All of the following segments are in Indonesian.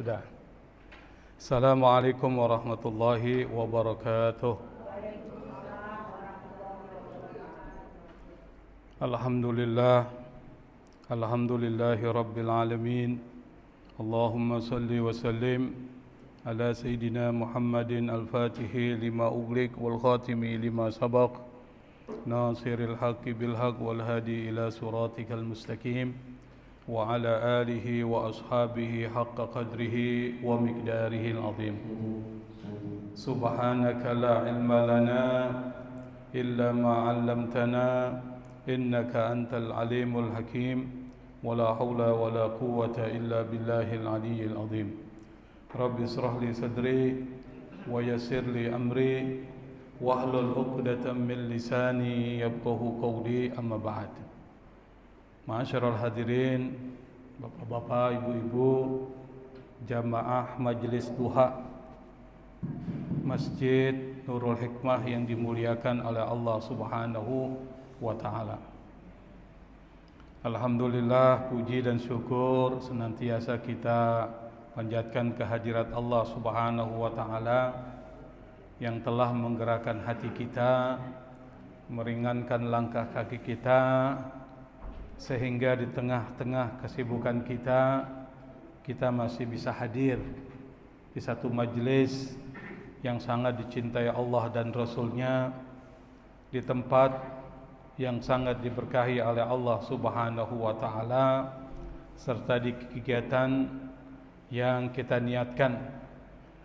Sudah. Assalamualaikum warahmatullahi wabarakatuh. Alhamdulillahi rabbil alamin. Allahumma salli wa sallim ala sayyidina Muhammadin al-fatihi lima ughliq wal khatimi lima sabaq nasiril haqqi bil haqq wal hadi ila siratikal mustaqim wa ala alihi wa ashabihi haqqa qadrihi wa miqdarihi al-azim. Subhanaka la ilma lana illa ma 'allamtana innaka antal alimul hakim wa la hawla wa la quwwata illa billahil aliyyil azim. Rabbi israh li sadri wa yassir li amri wahlul 'uqdatam min lisani yafqahu qawli, amma ba'd. Ma'asyiral hadirin, bapak-bapak, ibu-ibu, jamaah majelis duha Masjid Nurul Hikmah yang dimuliakan oleh Allah Subhanahu wa ta'ala. Alhamdulillah, puji dan syukur senantiasa kita panjatkan kehadirat Allah Subhanahu wa ta'ala yang telah menggerakkan hati kita, meringankan langkah kaki kita, sehingga di tengah-tengah kesibukan kita masih bisa hadir di satu majelis yang sangat dicintai Allah dan Rasul-Nya, di tempat yang sangat diberkahi oleh Allah Subhanahu wa ta'ala, serta di kegiatan yang kita niatkan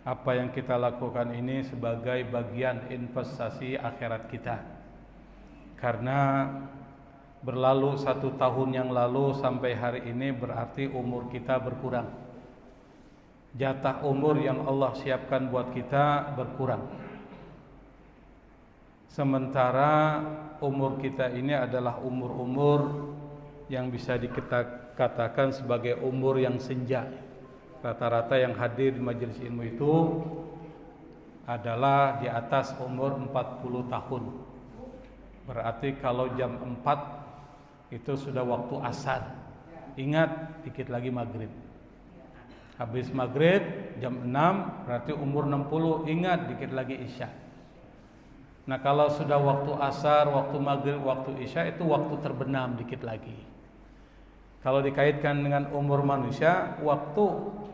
apa yang kita lakukan ini sebagai bagian investasi akhirat kita. Karena berlalu 1 tahun yang lalu sampai hari ini berarti umur kita berkurang. Jatah umur yang Allah siapkan buat kita berkurang. Sementara umur kita ini adalah umur-umur yang bisa dikatakan sebagai umur yang senja. Rata-rata yang hadir di majelis ilmu itu adalah di atas umur 40 tahun. Berarti kalau jam 4 itu sudah waktu asar. Ingat, dikit lagi maghrib. Habis maghrib jam 6 berarti umur 60. Ingat, dikit lagi isya. Nah, kalau sudah waktu asar, waktu maghrib, waktu isya, itu waktu terbenam dikit lagi. Kalau dikaitkan dengan umur manusia, waktu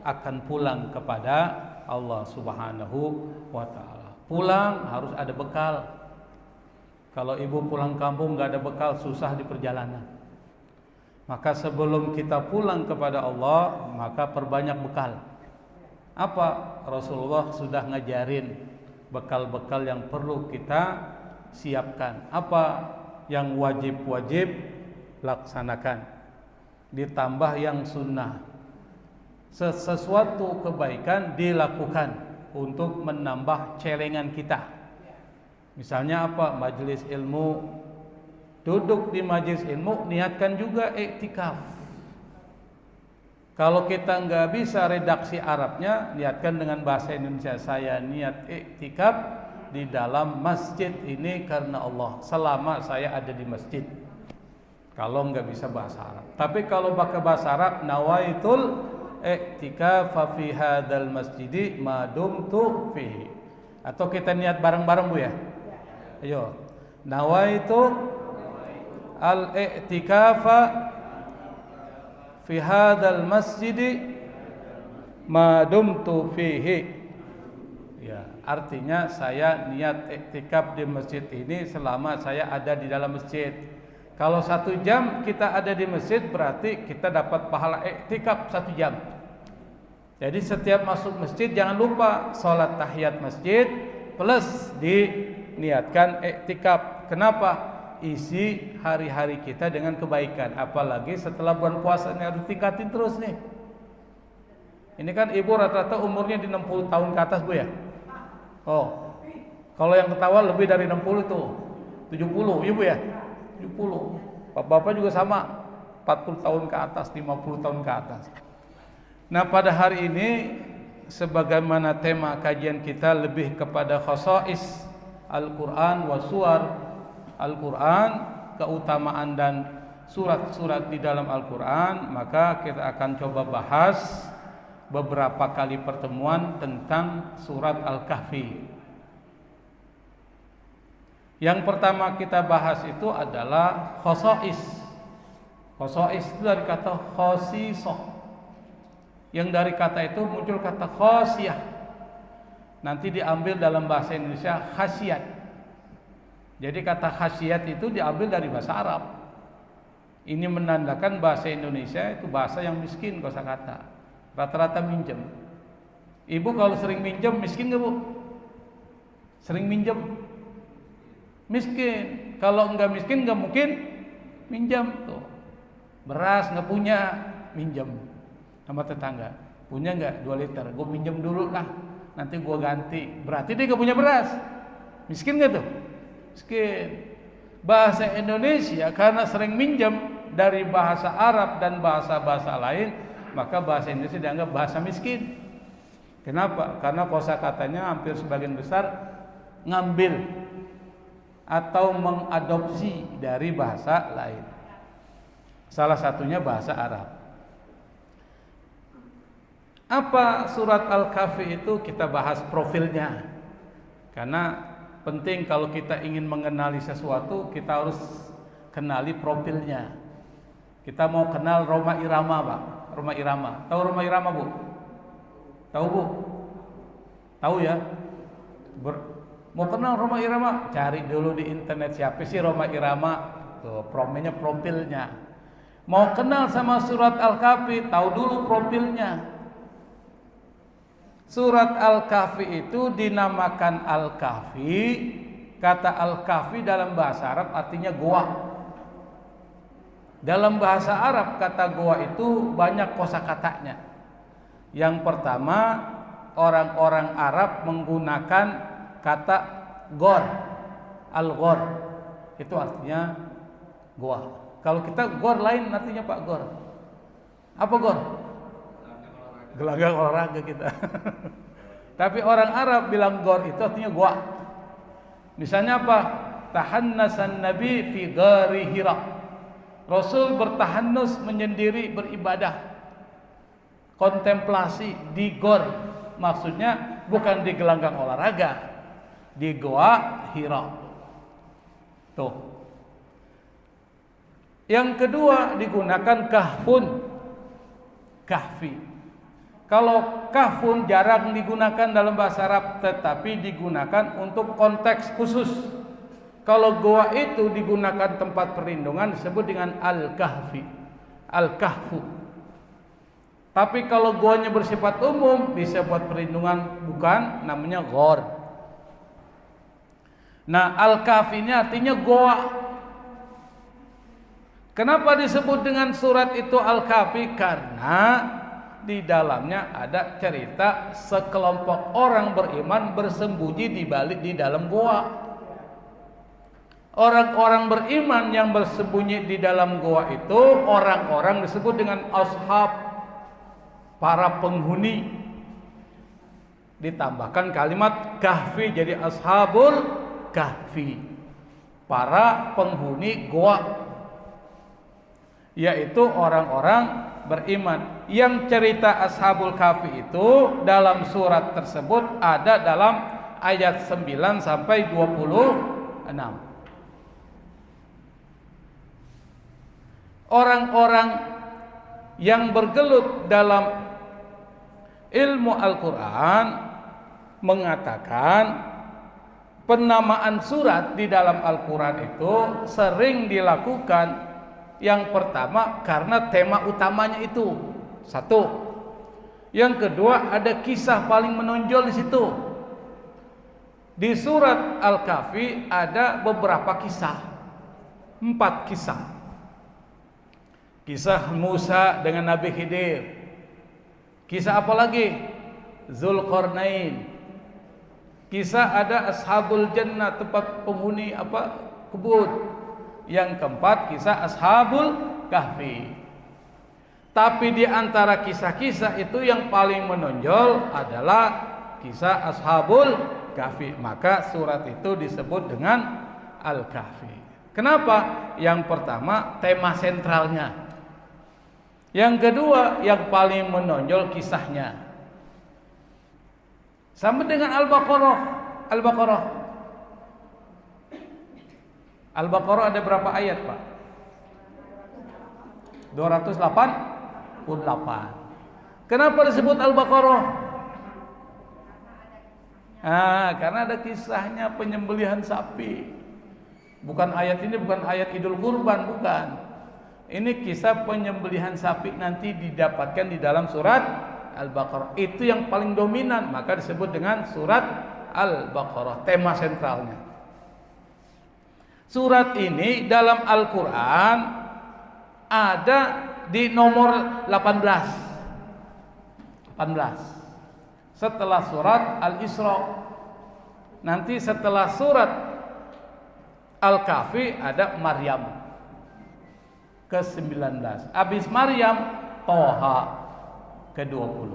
akan pulang kepada Allah Subhanahu wa ta'ala. Pulang harus ada bekal. Kalau ibu pulang kampung nggak ada bekal, susah di perjalanan. Maka sebelum kita pulang kepada Allah, maka perbanyak bekal. Apa? Rasulullah sudah ngajarin bekal-bekal yang perlu kita siapkan. Apa yang wajib-wajib laksanakan, ditambah yang sunnah. Sesuatu kebaikan dilakukan untuk menambah celengan kita. Misalnya apa? Majelis ilmu, duduk di majelis ilmu, niatkan juga iktikaf. Kalau kita nggak bisa redaksi Arabnya, niatkan dengan bahasa Indonesia. Saya niat iktikaf di dalam masjid ini karena Allah, selama saya ada di masjid. Kalau nggak bisa bahasa Arab. Tapi kalau pakai bahasa Arab, nawaitul iktikaf fi hadzal masjidi ma dumtu fihi. Atau kita niat bareng-bareng, Bu ya? Ayo, nawaitu al-i'tikafa fi hadzal masjidi ma dumtu fihi. Ya, artinya saya niat i'tikaf di masjid ini selama saya ada di dalam masjid. Kalau 1 jam kita ada di masjid, berarti kita dapat pahala i'tikaf 1 jam. Jadi setiap masuk masjid jangan lupa salat tahiyat masjid plus diniatkan i'tikaf. Kenapa? Isi hari-hari kita dengan kebaikan. Apalagi setelah bulan puasa ini harus tingkatin terus nih. Ini kan ibu rata-rata umurnya di 60 tahun ke atas, Bu ya? Oh, kalau yang ketawa lebih dari 60 tuh 70, ibu ya? 70. Bapak-bapak juga sama, 40 tahun ke atas, 50 tahun ke atas. Nah, pada hari ini sebagaimana tema kajian kita lebih kepada khasais Al-Quran wa suwar Al-Quran, keutamaan dan surat-surat di dalam Al-Quran, maka kita akan coba bahas beberapa kali pertemuan tentang surat Al-Kahfi. Yang pertama kita bahas itu adalah khosais. Khosais itu dari kata khosisah, yang dari kata itu muncul kata khosiyah, nanti diambil dalam bahasa Indonesia khasiat. Jadi kata khasiat itu diambil dari bahasa Arab. Ini menandakan bahasa Indonesia itu bahasa yang miskin kosakata. Rata-rata minjem. Ibu kalau sering minjem miskin nggak bu? Sering minjem? Miskin. Kalau enggak miskin nggak mungkin minjem tuh. Beras nggak punya, minjem sama tetangga. Punya nggak 2 liter? Gue minjem dulu lah, nanti gue ganti. Berarti dia nggak punya beras. Miskin nggak tuh? Miskin. Bahasa Indonesia karena sering minjem dari bahasa Arab dan bahasa-bahasa lain, maka bahasa Indonesia dianggap bahasa miskin. Kenapa? Karena kosakatanya hampir sebagian besar ngambil atau mengadopsi dari bahasa lain. Salah satunya bahasa Arab. Apa surat Al-Kahfi itu? Kita bahas profilnya. Karena penting kalau kita ingin mengenali sesuatu, kita harus kenali profilnya. Kita mau kenal Roma Irama, Pak. Roma Irama. Tahu Roma Irama, Bu? Tahu, Bu? Tahu ya? Mau kenal Roma Irama? Cari dulu di internet siapa sih Roma Irama. Tuh, profilnya. Mau kenal sama surat Al-Kahfi, tahu dulu profilnya. Surat Al-Kahfi itu dinamakan Al-Kahfi. Kata Al-Kahfi dalam bahasa Arab artinya goa. Dalam bahasa Arab kata goa itu banyak kosakatanya. Yang pertama, orang-orang Arab menggunakan kata gor. Al-gor itu artinya goa. Kalau kita gor lain artinya Pak gor. Apa gor? Gelanggang olahraga kita. Tapi orang Arab bilang gor itu artinya goa. Misalnya apa? Tahannasan Nabi fi ghari Hira. Rasul bertahannus menyendiri beribadah, kontemplasi di gor. Maksudnya bukan di gelanggang olahraga, di goa Hira. Tuh. Yang kedua digunakan kahfun, kahfi. Kalau kahfun jarang digunakan dalam bahasa Arab, tetapi digunakan untuk konteks khusus. Kalau goa itu digunakan tempat perlindungan disebut dengan al-kahfi, al-kahfu. Tapi kalau goanya bersifat umum bisa buat perlindungan, bukan, namanya ghor. Nah, al-kahfi ini artinya goa. Kenapa disebut dengan surat itu Al-Kahfi? Karena di dalamnya ada cerita sekelompok orang beriman bersembunyi di dalam goa. Orang-orang beriman yang bersembunyi di dalam goa itu orang-orang disebut dengan ashab, para penghuni. Ditambahkan kalimat kahfi jadi ashabul kahfi, para penghuni goa, yaitu orang-orang beriman. Yang cerita Ashabul Kahfi itu dalam surat tersebut ada dalam ayat 9 sampai 26. Orang-orang yang bergelut dalam ilmu Al-Quran mengatakan penamaan surat di dalam Al-Quran itu sering dilakukan. Yang pertama karena tema utamanya itu satu. Yang kedua ada kisah paling menonjol di situ. Di surat Al-Kahfi ada beberapa kisah, 4 kisah. Kisah Musa dengan Nabi Khidir. Kisah apa lagi? Zulkarnain. Kisah ada Ashabul Jannah, tempat penghuni kebun. Yang keempat kisah Ashabul Kahfi. Tapi di antara kisah-kisah itu yang paling menonjol adalah kisah Ashabul Kahfi. Maka surat itu disebut dengan Al-Kahfi. Kenapa? Yang pertama tema sentralnya. Yang kedua yang paling menonjol kisahnya. Sama dengan Al-Baqarah. Al-Baqarah ada berapa ayat, Pak? 288. Kenapa disebut Al-Baqarah? Karena ada kisahnya penyembelihan sapi. Bukan ayat ini, bukan ayat Idul Kurban, bukan. Ini kisah penyembelihan sapi nanti didapatkan di dalam surat Al-Baqarah. Itu yang paling dominan, maka disebut dengan surat Al-Baqarah, tema sentralnya. Surat ini dalam Al-Quran ada di nomor 18. Setelah surat Al-Isra. Nanti setelah surat Al-Kahfi ada Maryam ke-19. Habis Maryam Toha ke-20.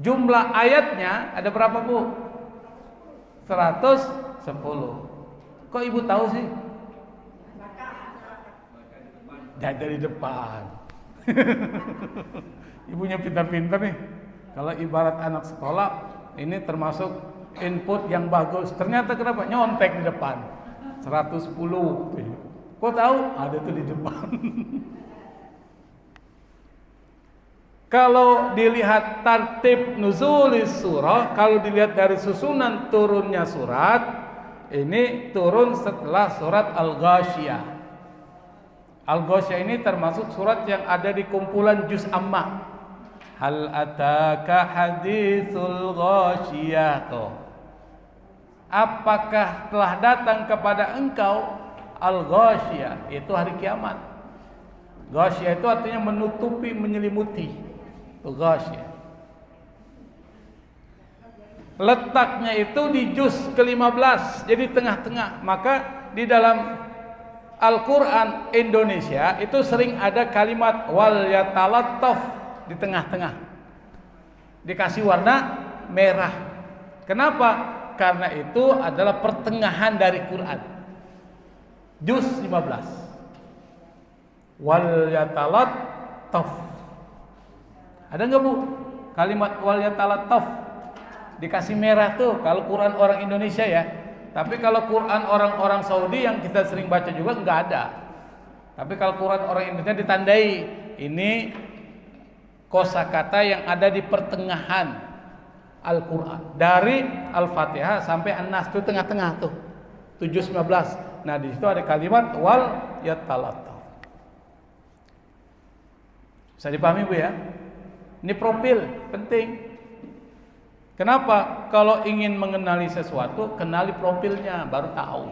Jumlah ayatnya ada berapa, Bu? 110. Kok Ibu tahu sih? Dari depan. Ibunya pintar-pintar nih. Kalau ibarat anak sekolah, ini termasuk input yang bagus. Ternyata kenapa? Nyontek di depan. 110. Kok tahu? Ada tuh di depan. Kalau dilihat tartib nuzulis surah, kalau dilihat dari susunan turunnya surat, ini turun setelah surat Al-Ghasyiyah. Al-Ghasyiyah ini termasuk surat yang ada di kumpulan Juz Ammah. Hal ataka haditsul ghasyiyah. Apakah telah datang kepada engkau al-ghasyiyah, itu hari kiamat. Ghasyiyah itu artinya menutupi, menyelimuti. Itu ghasyiyah. Letaknya itu di juz ke-15, jadi tengah-tengah. Maka di dalam Al-Quran Indonesia itu sering ada kalimat wal yatalattaf di tengah-tengah, dikasih warna merah. Kenapa? Karena itu adalah pertengahan dari Quran, juz 15. Wal yatalattaf. Ada nggak, Bu, kalimat wal yatalattaf dikasih merah tuh kalau Quran orang Indonesia ya? Tapi kalau Quran orang-orang Saudi yang kita sering baca juga nggak ada. Tapi kalau Quran orang Indonesia ditandai ini kosakata yang ada di pertengahan Al-Quran, dari Al-Fatihah sampai An-Nas, itu tengah-tengah tuh 7-19. Nah di situ ada kalimat wal yatalattaf. Bisa dipahami, Bu, ya? Ini profil penting. Kenapa? Kalau ingin mengenali sesuatu, kenali profilnya, baru tahu.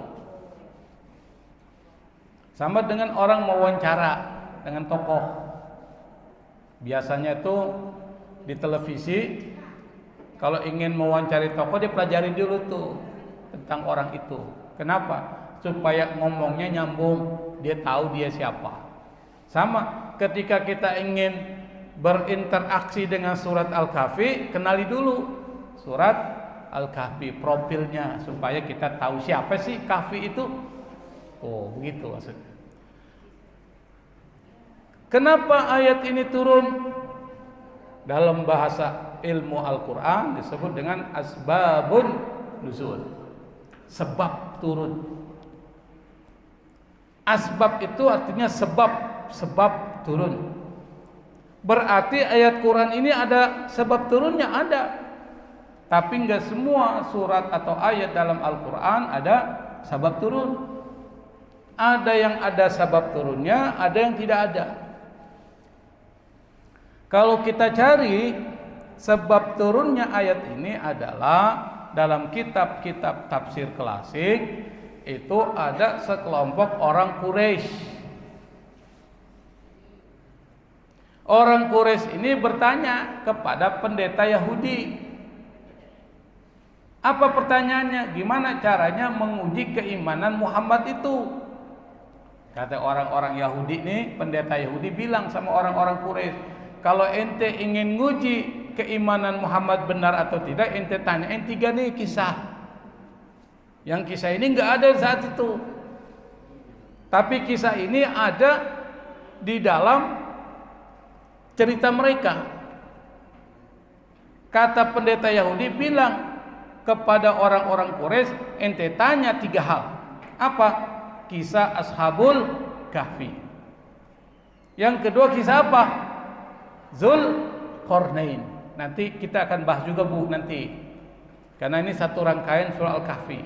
Sama dengan orang mau wawancara dengan tokoh. Biasanya itu di televisi, kalau ingin mewawancari tokoh, dia pelajari dulu tuh tentang orang itu. Kenapa? Supaya ngomongnya nyambung, dia tahu dia siapa. Sama ketika kita ingin berinteraksi dengan surat Al-Kahfi, kenali dulu surat Al-Kahfi, profilnya, supaya kita tahu siapa sih Kahfi itu. Oh, begitu maksudnya. Kenapa ayat ini turun? Dalam bahasa ilmu Al-Quran disebut dengan asbabun nuzul, sebab turun. Asbab itu artinya sebab turun. Berarti ayat Quran ini ada sebab turunnya, ada. Tapi enggak semua surat atau ayat dalam Al-Quran ada sebab turun. Ada yang ada sebab turunnya, ada yang tidak ada. Kalau kita cari sebab turunnya ayat ini adalah dalam kitab-kitab tafsir klasik, itu ada sekelompok orang Quraisy. Orang Quraisy ini bertanya kepada pendeta Yahudi. Apa pertanyaannya? Gimana caranya menguji keimanan Muhammad itu? Kata orang-orang Yahudi nih, pendeta Yahudi bilang sama orang-orang Quraisy, kalau ente ingin nguji keimanan Muhammad benar atau tidak, ente tanyain 3 nih kisah. Yang kisah ini nggak ada saat itu, tapi kisah ini ada di dalam cerita mereka. Kata pendeta Yahudi bilang kepada orang-orang Quraisy, ente tanya 3 hal. Apa? Kisah Ashabul Kahfi. Yang kedua kisah apa? Zulqarnain. Nanti kita akan bahas juga Bu nanti. Karena ini satu rangkaian surah Al-Kahfi.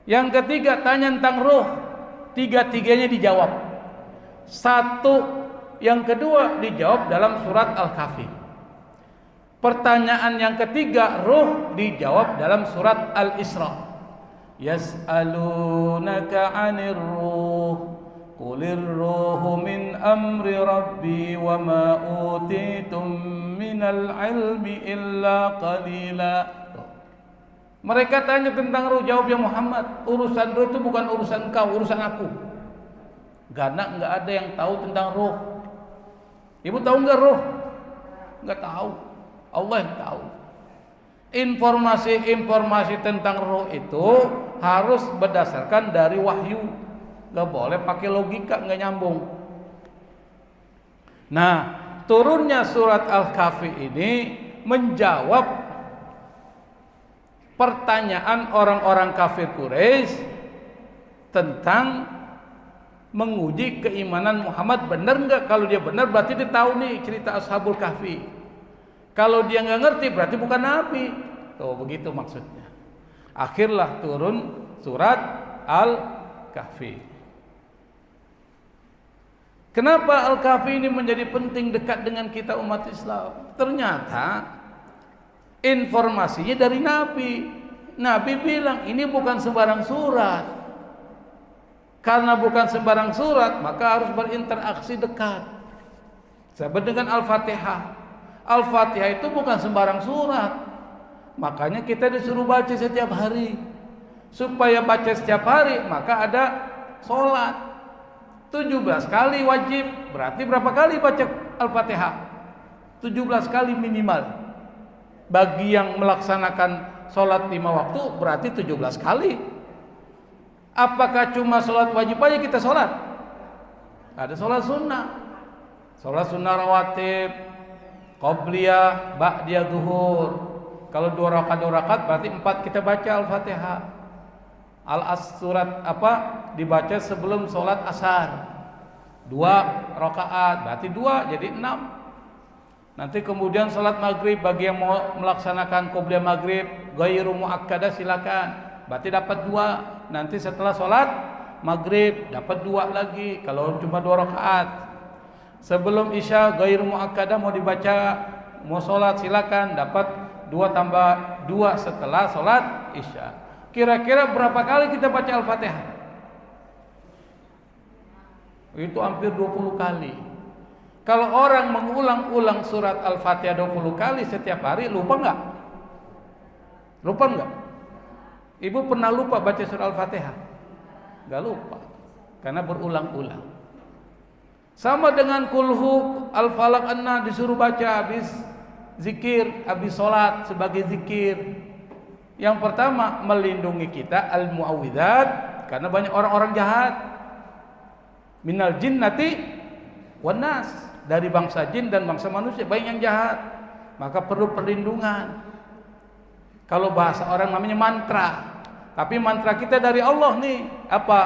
Yang ketiga tanya tentang ruh. 3-tiganya dijawab. Yang kedua dijawab dalam surat Al-Kahfi. Pertanyaan yang ketiga, ruh, dijawab dalam surat Al-Isra. Yas'alunaka 'anir ruh, qulir ruhu min amri rabbi wa ma utitum minal ilmi illa qalila. Mereka tanya tentang ruh, jawabnya Muhammad, urusan ruh itu bukan urusan kau, urusan aku. Karena enggak ada yang tahu tentang ruh. Ibu tahu enggak ruh? Enggak tahu. Allah yang tahu. Informasi tentang roh itu harus berdasarkan dari wahyu. Gak boleh pakai logika, gak nyambung. Nah, turunnya surat Al-Kahfi ini menjawab pertanyaan orang-orang kafir Quraisy tentang menguji keimanan Muhammad. Benar nggak? Kalau dia benar berarti dia tahu nih cerita Ashabul Kahfi. Kalau dia nggak ngerti berarti bukan nabi. Tuh begitu maksudnya. Akhirlah turun surat Al-Kahfi. Kenapa Al-Kahfi ini menjadi penting dekat dengan kita umat Islam? Ternyata informasinya dari Nabi. Nabi bilang ini bukan sembarang surat. Karena bukan sembarang surat, maka harus berinteraksi dekat. Sama dengan Al-Fatihah. Al-Fatihah itu bukan sembarang surat. Makanya kita disuruh baca setiap hari. Supaya baca setiap hari, maka ada sholat 17 kali wajib. Berarti berapa kali baca Al-Fatihah? 17 kali minimal. Bagi yang melaksanakan sholat 5 waktu berarti 17 kali. Apakah cuma sholat wajib aja kita sholat? Ada sholat sunnah. Sholat sunnah rawatib, Qobliyah, Ba'diyah zuhur. Kalau 2 rakaat berarti 4 kita baca Al-Fatihah. Surat apa? Dibaca sebelum sholat asar. 2 rakaat berarti 2 jadi 6. Nanti kemudian sholat maghrib bagi yang mau melaksanakan Qobliyah maghrib ghairu muakkadah silakan. Berarti dapat 2. Nanti setelah sholat maghrib dapat 2 lagi kalau cuma 2 rakaat. Sebelum isya ghairu muakkadah mau dibaca, mau sholat silakan dapat 2 tambah 2 setelah sholat isya. Kira-kira berapa kali kita baca Al-Fatihah? Itu hampir 20 kali. Kalau orang mengulang-ulang surat Al-Fatihah 20 kali setiap hari, lupa enggak? Lupa enggak? Ibu pernah lupa baca surat Al-Fatihah? Enggak lupa. Karena berulang-ulang. Sama dengan kulhu, Al-Falaq, An-Nas disuruh baca habis zikir, habis sholat sebagai zikir. Yang pertama melindungi kita al-mu'awwidzat karena banyak orang-orang jahat. Minal jinnati wan nas, dari bangsa jin dan bangsa manusia banyak yang jahat. Maka perlu perlindungan. Kalau bahasa orang namanya mantra. Tapi mantra kita dari Allah nih, apa?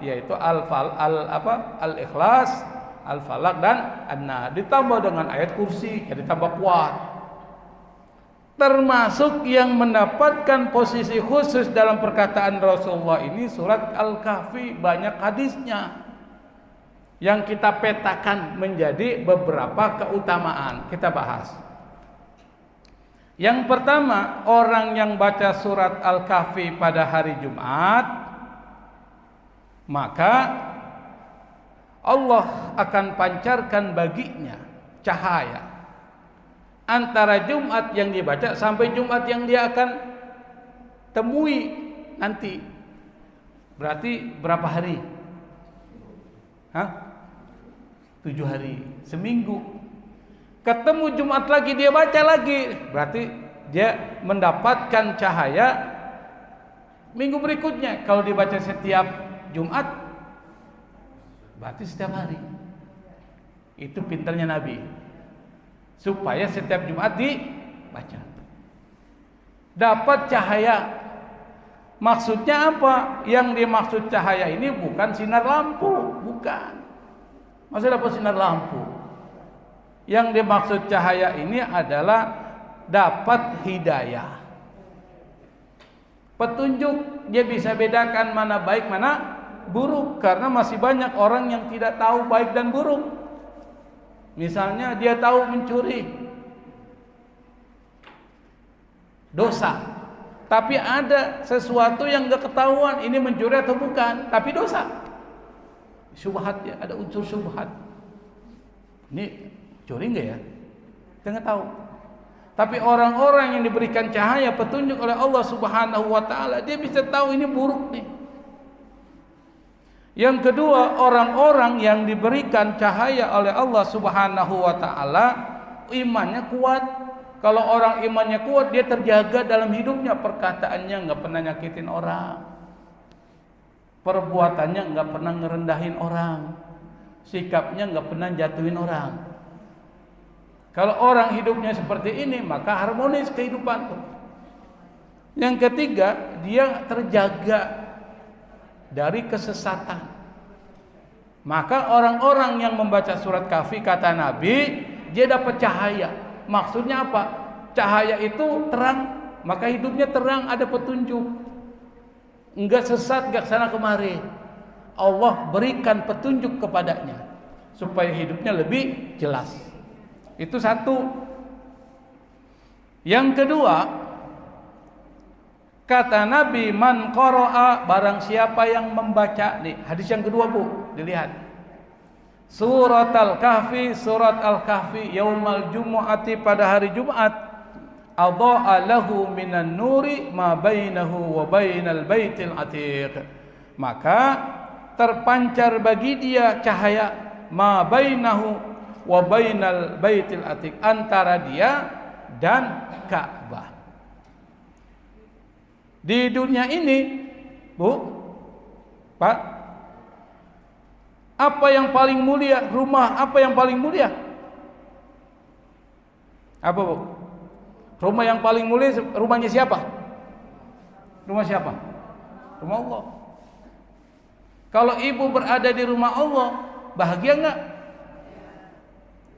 Yaitu Al-Ikhlas, Al-Falaq dan An-Nas. Ditambah dengan ayat kursi, jadi tambah kuat. Termasuk yang mendapatkan posisi khusus dalam perkataan Rasulullah ini surat Al-Kahfi, banyak hadisnya yang kita petakan menjadi beberapa keutamaan. Kita bahas. Yang pertama, orang yang baca surat Al-Kahfi pada hari Jumat, maka Allah akan pancarkan baginya cahaya antara Jumat yang dibaca sampai Jumat yang dia akan temui nanti. Berarti berapa hari? 7 hari, seminggu. Ketemu Jumat lagi dia baca lagi, berarti dia mendapatkan cahaya minggu berikutnya. Kalau dibaca setiap Jumat, berarti setiap hari. Itu pintarnya Nabi, supaya setiap Jumat dibaca. dapat cahaya. Maksudnya apa? Yang dimaksud cahaya ini bukan sinar lampu, bukan. Maksudnya apa sinar lampu? Yang dimaksud cahaya ini adalah dapat hidayah, petunjuk. Dia bisa bedakan mana baik mana buruk, karena masih banyak orang yang tidak tahu baik dan buruk. Misalnya dia tahu mencuri dosa, tapi ada sesuatu yang gak ketahuan ini mencuri atau bukan, tapi dosa. Syubhat ya, ada unsur syubhat. Ini curi enggak ya? Kita nggak tahu. Tapi orang-orang yang diberikan cahaya petunjuk oleh Allah Subhanahu wa taala, dia bisa tahu ini buruk nih. Yang kedua, orang-orang yang diberikan cahaya oleh Allah Subhanahu wa taala, imannya kuat. Kalau orang imannya kuat, dia terjaga dalam hidupnya, perkataannya nggak pernah nyakitin orang, perbuatannya nggak pernah ngerendahin orang, sikapnya nggak pernah jatuhin orang. Kalau orang hidupnya seperti ini, maka harmonis kehidupan. Yang ketiga, dia terjaga dari kesesatan. Maka orang-orang yang membaca surat Kahfi, kata Nabi, dia dapat cahaya. Maksudnya apa? Cahaya itu terang, maka hidupnya terang, ada petunjuk. Enggak sesat, enggak sana kemari. Allah berikan petunjuk kepadanya supaya hidupnya lebih jelas. Itu satu. Yang kedua, kata Nabi, man qara'a, barang siapa yang membaca. Nih, hadis yang kedua, Bu, dilihat. Surat Al-Kahfi, surat Al-Kahfi yaumal jumu'ati, pada hari Jumat. Adha'a lahu minan nuri ma bainahu wa bainal baitil atiq. Maka terpancar bagi dia cahaya, ma bainahu wa bainal baitil atiq, antara dia dan Ka'bah. Di dunia ini, Bu, Pak, apa yang paling mulia? Rumah apa yang paling mulia? Apa, Bu? Rumah yang paling mulia, rumahnya siapa? Rumah siapa? Rumah Allah. Kalau ibu berada di rumah Allah, bahagia enggak?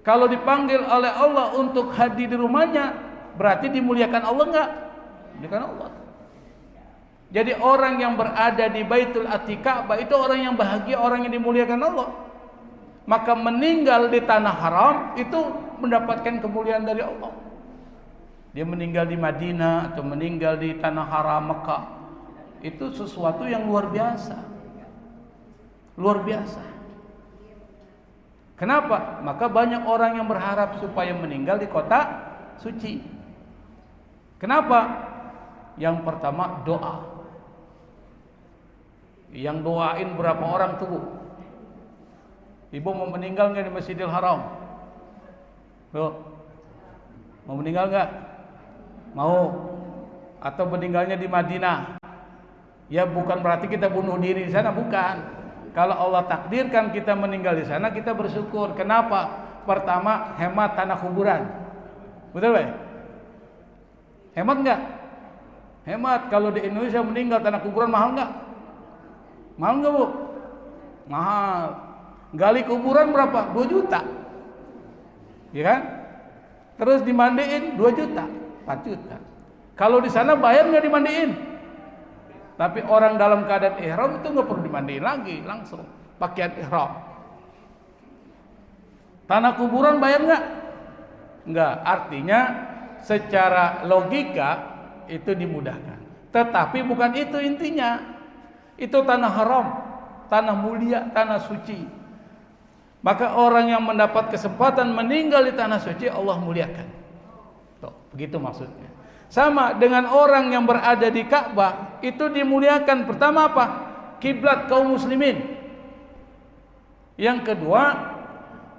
Kalau dipanggil oleh Allah untuk hadir di rumahnya, berarti dimuliakan Allah enggak? Dimuliakan Allah. Jadi orang yang berada di Baitul Atiq, Ka'bah, itu orang yang bahagia, orang yang dimuliakan Allah. Maka meninggal di tanah haram itu mendapatkan kemuliaan dari Allah. Dia meninggal di Madinah atau meninggal di tanah haram Mekah, itu sesuatu yang luar biasa. Luar biasa. Kenapa? Maka banyak orang yang berharap supaya meninggal di kota suci. Kenapa? Yang pertama, doa. Yang doain berapa orang tuh, Bu? Ibu mau meninggal nggak di Masjidil Haram? Bu, mau meninggal nggak? Mau. Atau meninggalnya di Madinah? Ya bukan berarti kita bunuh diri di sana, bukan. Kalau Allah takdirkan kita meninggal di sana, kita bersyukur. Kenapa? Pertama, hemat tanah kuburan. Betul, Pak? Hemat nggak? Hemat. Kalau di Indonesia meninggal tanah kuburan mahal nggak? Mahal nggak, Bu? Mahal. Gali kuburan berapa? 2 juta. Ya kan? Terus dimandiin 2 juta, 4 juta. Kalau di sana bayar nggak dimandiin? Tapi orang dalam keadaan ihram itu nggak perlu dimandiin lagi, langsung pakaian ihram. Tanah kuburan bayar nggak? Nggak. Artinya secara logika itu dimudahkan. Tetapi bukan itu intinya. Itu tanah haram, tanah mulia, tanah suci. Maka orang yang mendapat kesempatan meninggal di tanah suci, Allah muliakan. Tuh, begitu maksudnya. Sama dengan orang yang berada di Ka'bah, itu dimuliakan. Pertama apa? Kiblat kaum muslimin. Yang kedua,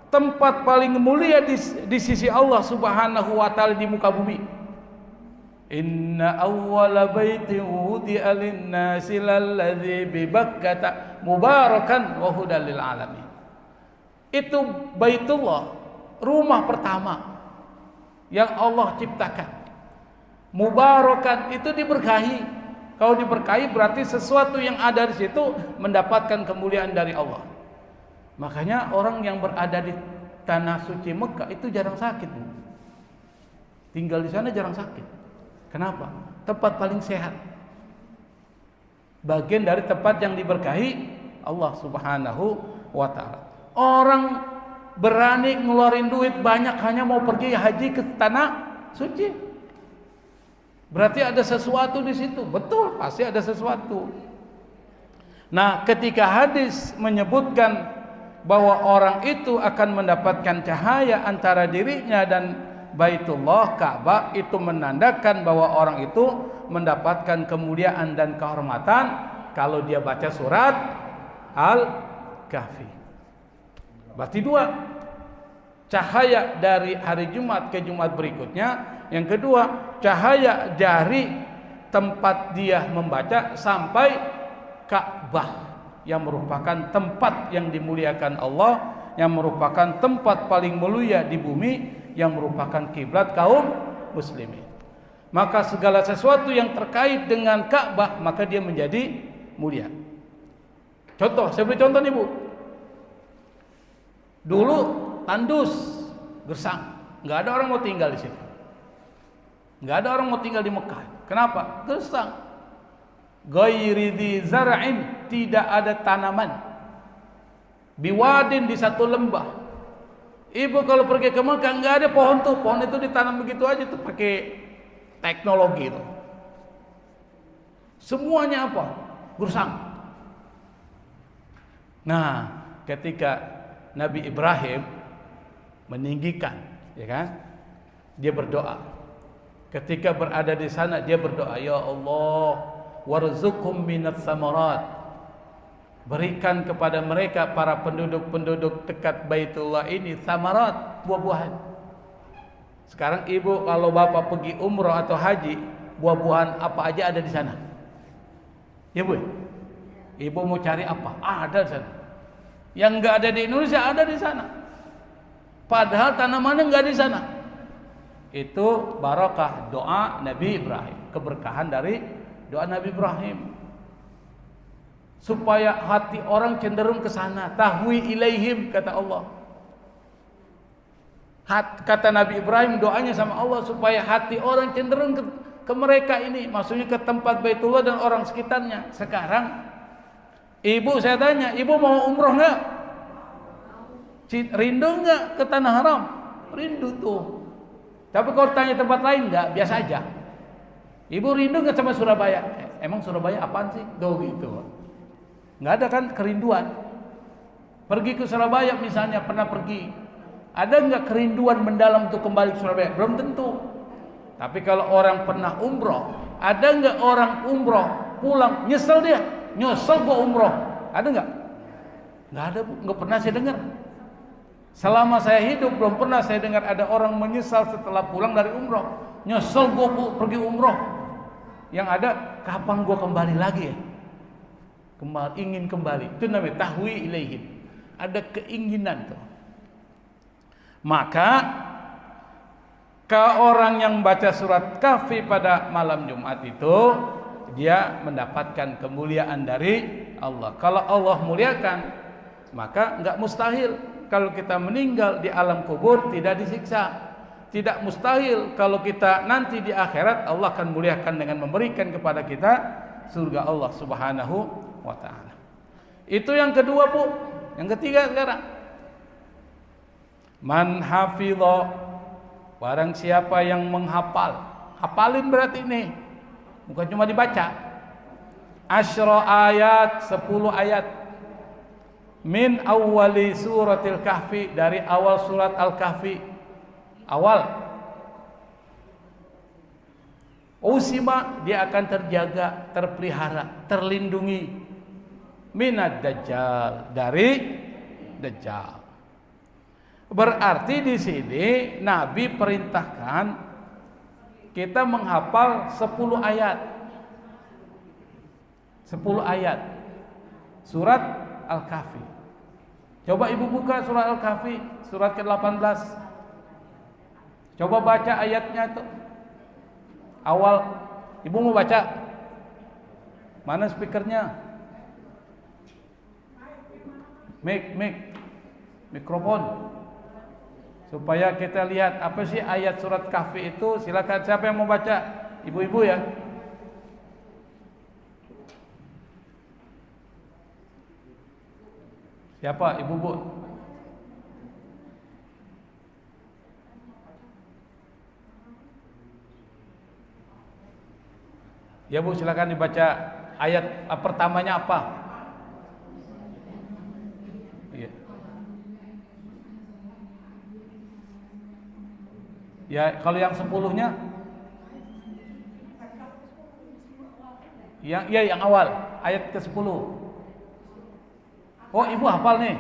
tempat paling mulia di sisi Allah Subhanahu wa taala di muka bumi. Inna awwala baitin wudi'a lin-nasi lalladzi bi Bakkah mubarakan wa hudal lil alamin. Itu Baitullah, rumah pertama yang Allah ciptakan. Mubarakan itu diberkahi. Kalau diberkahi berarti sesuatu yang ada di situ mendapatkan kemuliaan dari Allah. Makanya orang yang berada di tanah suci Mekah itu jarang sakit, Bu. Tinggal di sana jarang sakit. Kenapa? Tempat paling sehat. Bagian dari tempat yang diberkahi Allah Subhanahu wa taala. Orang berani ngeluarin duit banyak hanya mau pergi haji ke tanah suci. Berarti ada sesuatu di situ. Betul, pasti ada sesuatu. Nah, ketika hadis menyebutkan bahwa orang itu akan mendapatkan cahaya antara dirinya dan Baitullah Ka'bah, itu menandakan bahwa orang itu mendapatkan kemuliaan dan kehormatan kalau dia baca surat Al-Kahfi. Berarti dua, cahaya dari hari Jumat ke Jumat berikutnya. Yang kedua, cahaya dari tempat dia membaca sampai Ka'bah, yang merupakan tempat yang dimuliakan Allah, yang merupakan tempat paling mulia di bumi, yang merupakan kiblat kaum muslimin. Maka segala sesuatu yang terkait dengan Ka'bah maka dia menjadi mulia. Contoh, saya beri contoh nih, Bu. Dulu tandus, gersang, nggak ada orang mau tinggal di situ. Nggak ada orang mau tinggal di Mekah. Kenapa? Gersang. Ghairi dzi zar'in, tidak ada tanaman. Biwadin, di satu lembah. Ibu kalau pergi ke Mekah nggak ada pohon tuh, pohon itu ditanam begitu aja tuh pakai teknologi itu. Semuanya apa? Gersang. Nah, ketika Nabi Ibrahim meninggikan, ya kan? Dia berdoa. Ketika berada di sana dia berdoa, ya Allah, warzuqhum minats samarat. Berikan kepada mereka para penduduk-penduduk dekat Baitullah ini samarat, buah-buahan. Sekarang ibu kalau bapak pergi umroh atau haji, buah-buahan apa aja ada di sana? Ya, Bu. Ibu mau cari apa? Ada di sana. Yang enggak ada di Indonesia ada di sana. Padahal tanamannya enggak di sana. Itu barakah doa Nabi Ibrahim, keberkahan dari doa Nabi Ibrahim, supaya hati orang cenderung ke sana. Tahwi ilaihim, kata Allah. Kata Nabi Ibrahim doanya sama Allah supaya hati orang cenderung ke mereka ini, maksudnya ke tempat Baitullah dan orang sekitarnya. Sekarang ibu, saya tanya, ibu mau umroh nggak? Rindu nggak ke tanah haram? Rindu tuh. Tapi kalau tanya tempat lain enggak, biasa aja. Ibu rindu enggak sama Surabaya? Emang Surabaya apaan sih? Tuh gitu. Enggak ada kan kerinduan. Pergi ke Surabaya misalnya, pernah pergi. Ada enggak kerinduan mendalam untuk kembali ke Surabaya? Belum tentu. Tapi kalau orang pernah umroh, ada enggak orang umroh pulang nyesel dia? Nyesel gua umroh. Ada enggak? Enggak ada, Bu. Enggak pernah saya dengar. Selama saya hidup belum pernah saya dengar ada orang menyesal setelah pulang dari umroh. Nyesel gue pergi umroh. Yang ada, kapan gue kembali lagi ya? Ingin kembali. Itu namanya tahwi ilaihim. Ada keinginan tuh. Maka ke orang yang baca surat Kahfi pada malam Jumat itu, dia mendapatkan kemuliaan dari Allah. Kalau Allah muliakan, maka enggak mustahil kalau kita meninggal di alam kubur tidak disiksa. Tidak mustahil kalau kita nanti di akhirat Allah akan muliakan dengan memberikan kepada kita surga Allah Subhanahu wa taala. Itu yang kedua, Bu. Yang ketiga sekarang. Man hafidha, barang siapa yang menghafal. Hafalin berarti ini. Bukan cuma dibaca. Asyra ayat, 10 ayat. Min awwali suratil Kahfi, dari awal surat Al-Kahfi. Awal. Usima, dia akan terjaga, terpelihara, terlindungi. Minad Dajjal, dari Dajjal. Berarti di sini Nabi perintahkan kita menghafal 10 ayat. 10 ayat. Surat Al-Kahfi. Coba ibu buka surat Al-Kahfi, surat ke-18. Coba baca ayatnya tuh. awal. Ibu mau baca? Mana speakernya? Mikrofon. Supaya kita lihat apa sih ayat surat Kahfi itu. Silakan, siapa yang mau baca? Ibu-ibu ya. Siapa? Ibu-ibu. Ya Bu, silakan dibaca ayat pertamanya apa? Iya. Ya, kalau yang 10-nya? Yang awal, ayat ke-10. Oh, Ibu hafal nih.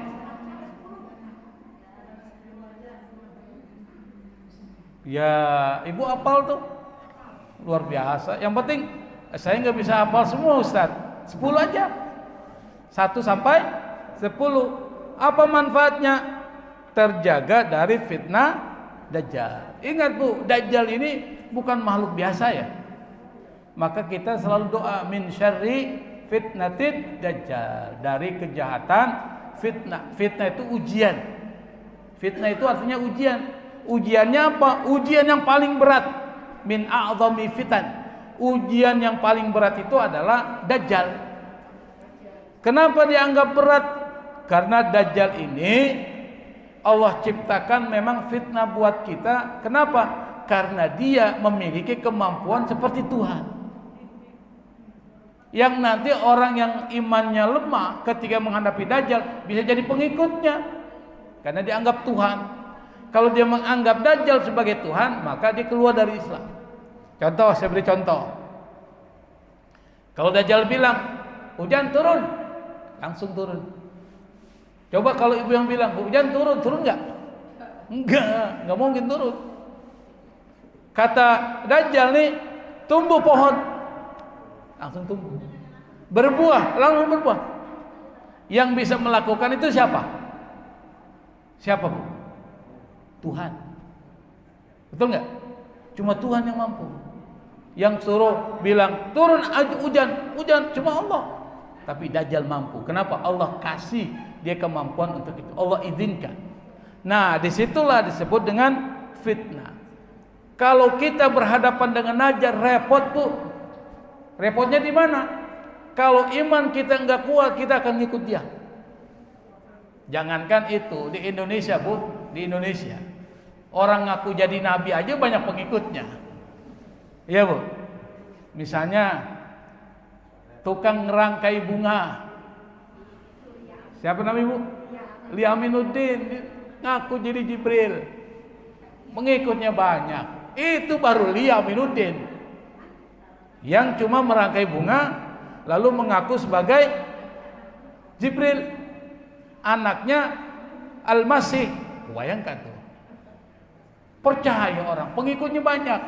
Ya, Ibu hafal tuh. Luar biasa. Yang penting saya nggak bisa hafal semua, Ustaz. 10 aja. 1 sampai 10. Apa manfaatnya? Terjaga dari fitnah Dajjal. Ingat Bu, Dajjal ini bukan makhluk biasa ya. Maka kita selalu doa min syarri fitnatid Dajjal, dari kejahatan fitnah. Fitnah itu ujian. Fitnah itu artinya ujian. Ujiannya apa? Ujian yang paling berat. Min a'zami fitan. Ujian yang paling berat itu adalah Dajjal. Kenapa dianggap berat? Karena Dajjal ini Allah ciptakan memang fitnah buat kita. Kenapa? Karena dia memiliki kemampuan seperti Tuhan. Yang nanti orang yang imannya lemah ketika menghadapi Dajjal bisa jadi pengikutnya. Karena dianggap Tuhan. Kalau dia menganggap Dajjal sebagai Tuhan, maka dia keluar dari Islam. Contoh, saya beri contoh. Kalau Dajjal bilang hujan turun, langsung turun. Coba kalau ibu yang bilang hujan turun, turun nggak? Nggak mungkin turun. Kata Dajjal nih, tumbuh pohon, langsung tumbuh. Berbuah, langsung berbuah. Yang bisa melakukan itu siapa? Siapa Bu? Tuhan. Betul nggak? Cuma Tuhan yang mampu. Yang suruh bilang turun hujan cuma Allah. Tapi Dajjal mampu. Kenapa? Allah kasih dia kemampuan untuk itu. Allah izinkan. Nah, disitulah disebut dengan fitnah. Kalau kita berhadapan dengan Dajjal, repot Bu. Repotnya di mana? Kalau iman kita nggak kuat, kita akan ngikut dia. Jangankan itu, di Indonesia Bu, di Indonesia orang ngaku jadi nabi aja banyak pengikutnya. Iya Bu. Misalnya tukang ngerangkai bunga. Siapa namanya Bu? Lia Aminuddin ngaku jadi Jibril. Pengikutnya banyak. Itu baru Lia Aminuddin. Yang cuma merangkai bunga lalu mengaku sebagai Jibril. Anaknya Al-Masih. Bayangkan tuh. Percaya orang, pengikutnya banyak.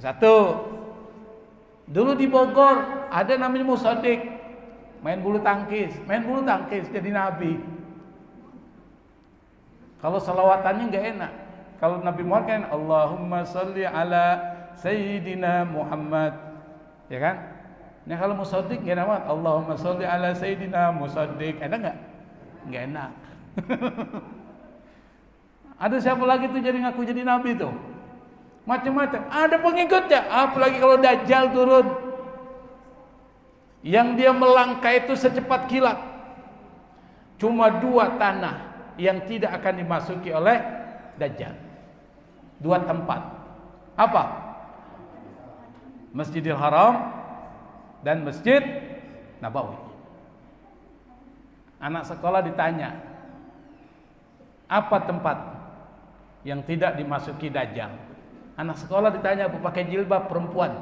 Satu, dulu di Bogor ada namanya Musaddiq, main bulu tangkis jadi nabi. Kalau selawatannya nggak enak. Kalau Nabi Muhammad kan Allahumma sholli ala Sayyidina Muhammad, ya kan? Nah kalau Musaddiq nggak enak. Allahumma sholli ala Sayyidina Musaddiq, enak nggak? Nggak enak. Ada siapa lagi tuh jadi ngaku jadi nabi tuh? Macam-macam. Ada pengikutnya. Apalagi kalau Dajjal turun, yang dia melangkah itu secepat kilat. Cuma 2 tanah yang tidak akan dimasuki oleh Dajjal. 2 tempat. Apa? Masjidil Haram dan Masjid Nabawi. Anak sekolah ditanya, apa tempat yang tidak dimasuki Dajjal? Anak sekolah ditanya, pakai jilbab perempuan.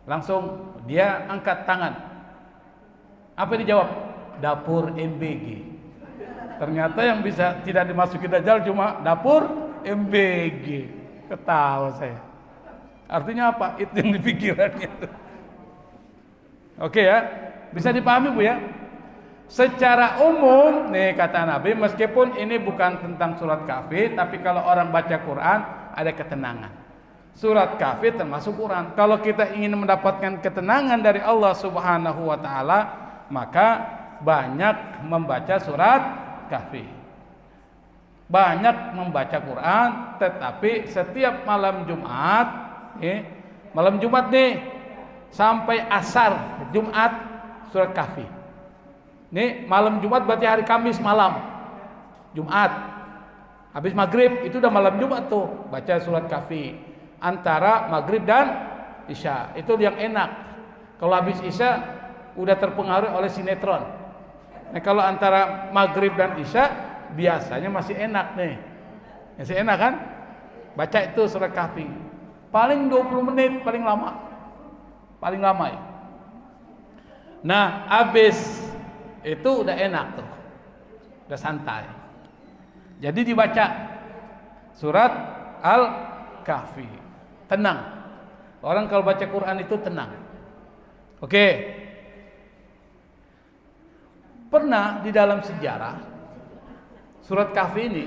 Langsung dia angkat tangan. Apa yang dijawab? Dapur MBG. Ternyata yang bisa tidak dimasuki Dajjal cuma dapur MBG. Ketawa saya. Artinya apa? Itu yang dipikirannya. Oke ya, bisa dipahami Bu ya? Secara umum, nih kata Nabi, meskipun ini bukan tentang surat Kahfi, tapi kalau orang baca Quran ada ketenangan. Surat Kahfi termasuk Quran. Kalau kita ingin mendapatkan ketenangan dari Allah Subhanahu wa taala, maka banyak membaca surat Kahfi. Banyak membaca Quran, tetapi setiap malam Jumat, malam Jumat nih sampai asar Jumat surat Kahfi. Nih malam Jumat berarti hari Kamis malam. Jumat. Habis maghrib itu udah malam Jumat tuh, baca surat Kahfi. Antara maghrib dan isya itu yang enak. Kalau habis isya udah terpengaruh oleh sinetron. Nah kalau antara maghrib dan isya biasanya masih enak nih, masih enak kan? Baca itu surat Kahfi. Paling 20 menit paling lama ya. Nah habis itu udah enak tuh, udah santai. Jadi dibaca surat Al-Kahfi. Tenang. Orang kalau baca Quran itu tenang. Oke. Pernah di dalam sejarah surat Kahfi ini,